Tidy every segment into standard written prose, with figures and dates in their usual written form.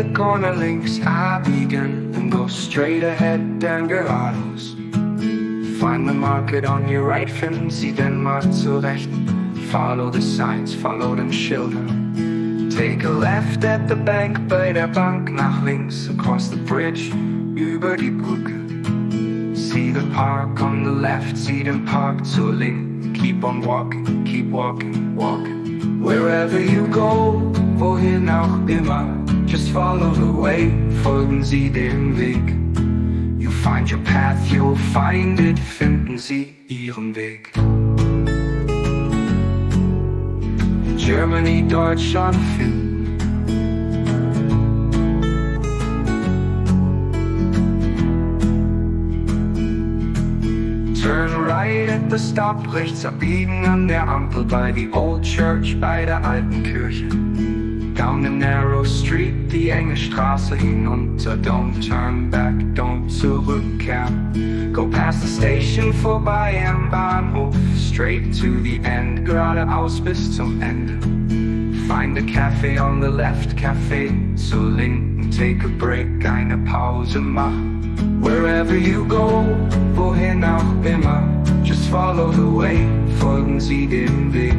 the corner links abbiegen and go straight ahead dann geradeaus. Find the market on your right, finden Sie den Markt zur Rechten. Follow the signs, follow den Schildern. Take a left at the bank, bei der Bank nach links, across the bridge, über die Brücke. See the park on the left, see den Park zur Linken. Keep on walking, keep walking, walking. Wherever you go, wohin auch immer, just follow the way, folgen Sie dem Weg. You find your path, you'll find it, finden Sie Ihren Weg. In Germany, Deutschland finden. Turn right at the stop, rechts abbiegen an der Ampel bei the old church, bei der alten Kirche. Down the narrow street, die enge Straße hinunter. Don't turn back, don't zurückkehren. Go past the station, vorbei am Bahnhof, straight to the end, geradeaus bis zum Ende. Find a cafe on the left, Café zur Linken. Take a break, eine Pause machen. Wherever you go, wohin auch immer, just follow the way, folgen Sie dem Weg.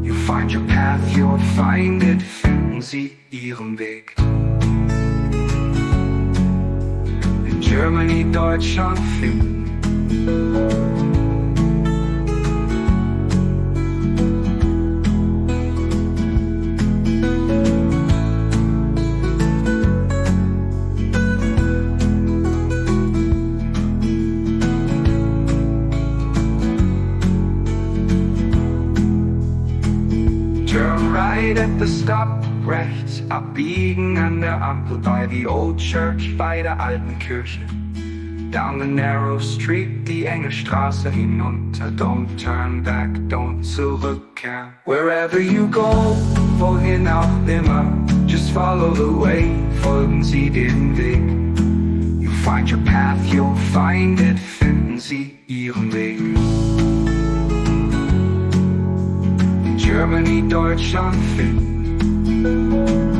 You find your path, you'll find it, finden Sie Ihren Weg. In Germany, Deutschland finden. Turn right at the stop, rechts abbiegen an der Ampel bei the old church, bei der alten Kirche. Down the narrow street, die enge Straße hinunter. Don't turn back, don't zurückkehren. Wherever you go, wohin auch immer, just follow the way, folgen Sie den Weg. You find your path, you'll find it, finden Sie Ihren Weg. Germany, Deutschland finden.